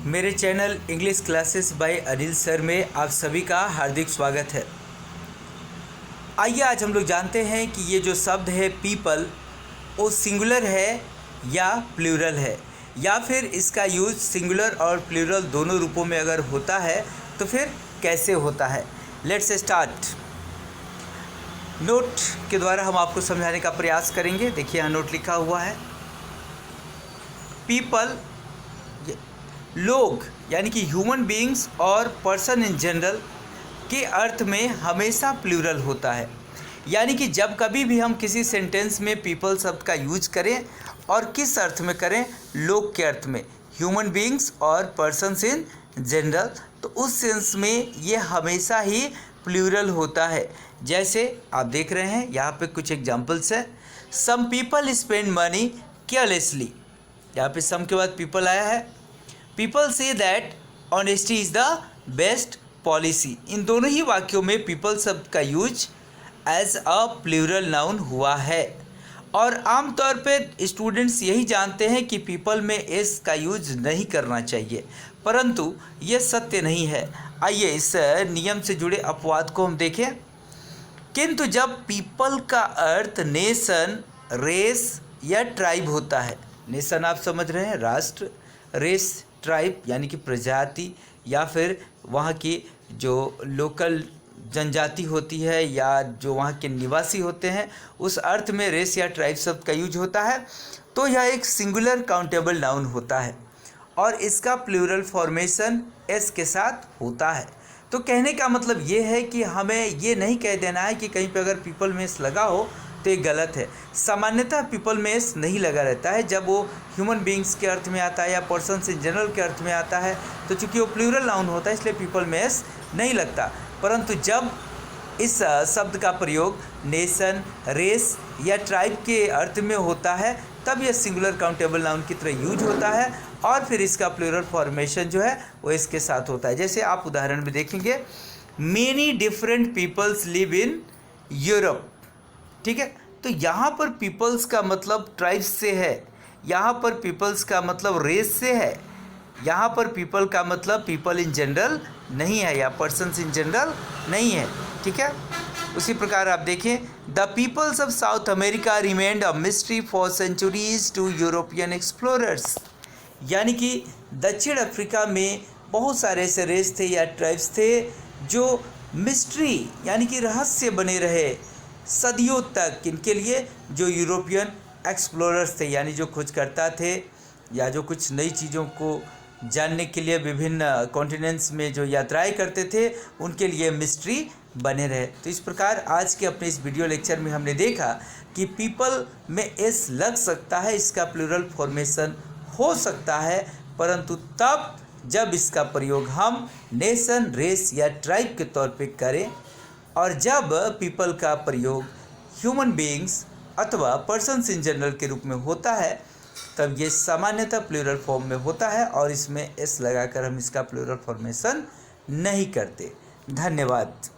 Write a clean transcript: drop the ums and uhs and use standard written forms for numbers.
मेरे channel English classes bye Anil sir में आप सभी का हार्दिक स्वागत है। आइए आज हम लोग जानते हैं कि ये जो शब्द है पीपल वो सिंगुलर है या प्लूरल है, या फिर इसका यूज सिंगुलर और प्लूरल दोनों रूपों में अगर होता है तो फिर कैसे होता है। Let's start. नोट के द्वारा हम आपको समझाने का प्रयास करेंगे। देखिए यहाँ नोट लिखा हुआ है। पीपल लोग यानी कि ह्यूमन बीइंग्स और पर्सन इन जनरल के अर्थ में हमेशा प्लूरल होता है। यानी कि जब कभी भी हम किसी सेंटेंस में पीपल शब्द का यूज करें और किस अर्थ में करें, लोग के अर्थ में, ह्यूमन बीइंग्स और पर्सन्स इन जनरल, तो उस सेंस में ये हमेशा ही प्लूरल होता है। जैसे आप देख रहे हैं यहाँ पे कुछ एग्जांपल्स है। Some people spend money carelessly. यहाँ पे सम के बाद पीपल आया है। People say that honesty is the best policy. इन दोनों ही वाक्यों में पीपल शब्द का use as a plural noun हुआ है। और आमतौर पे स्टूडेंट्स यही जानते हैं कि पीपल में एस का यूज नहीं करना चाहिए, परंतु ये सत्य नहीं है। आइए इस नियम से जुड़े अपवाद को हम देखें। किंतु जब पीपल का अर्थ नेशन, रेस या ट्राइब होता है, नेशन आप समझ रहे हैं, राष्ट्र, रेस ट्राइब यानी कि प्रजाति, या फिर वहाँ की जो लोकल जनजाति होती है या जो वहाँ के निवासी होते हैं, उस अर्थ में रेस या ट्राइब शब्द का यूज होता है, तो यह एक सिंगुलर काउंटेबल नाउन होता है और इसका प्लूरल फॉर्मेशन एस के साथ होता है। तो कहने का मतलब ये है कि हमें ये नहीं कह देना है कि कहीं पे अगर पीपल में एस लगा हो तो ये गलत है। सामान्यतः पीपल में एस नहीं लगा रहता है जब वो ह्यूमन बीइंग्स के अर्थ में आता है या पर्सन्स इन जनरल के अर्थ में आता है, तो चूंकि वो प्लूरल नाउन होता है इसलिए पीपल में एस नहीं लगता। परंतु जब इस शब्द का प्रयोग नेशन, रेस या ट्राइब के अर्थ में होता है तब यह सिंगुलर काउंटेबल नाउन की तरह यूज होता है और फिर इसका प्लूरल फॉर्मेशन जो है वो इसके साथ होता है। जैसे आप उदाहरण में देखेंगे, many different peoples live in Europe. ठीक है, तो यहाँ पर पीपल्स का मतलब ट्राइब्स से है, यहाँ पर पीपल्स का मतलब रेस से है, यहाँ पर पीपल का मतलब पीपल इन जनरल नहीं है या पर्सन्स इन जनरल नहीं है। ठीक है, उसी प्रकार आप देखें, the peoples of South America remained a mystery for centuries to European explorers. यानी कि दक्षिण अफ्रीका में बहुत सारे ऐसे रेस थे या ट्राइब्स थे जो मिस्ट्री यानी कि रहस्य बने रहे सदियों तक, किनके लिए, जो यूरोपियन एक्सप्लोरर्स थे यानी जो खोजकर्ता थे या जो कुछ नई चीज़ों को जानने के लिए विभिन्न कॉन्टिनेंट्स में जो यात्राएं करते थे, उनके लिए मिस्ट्री बने रहे। तो इस प्रकार आज के अपने इस वीडियो लेक्चर में हमने देखा कि पीपल में एस लग सकता है, इसका प्लूरल फॉर्मेशन हो सकता है, परंतु तब जब इसका प्रयोग हम नेशन, रेस या ट्राइब के तौर पे करें, और जब पीपल का प्रयोग ह्यूमन बीइंग्स अथवा पर्सन्स इन जनरल के रूप में होता है तब ये सामान्यतः प्लूरल फॉर्म में होता है और इसमें एस लगाकर हम इसका प्लूरल फॉर्मेशन नहीं करते। धन्यवाद।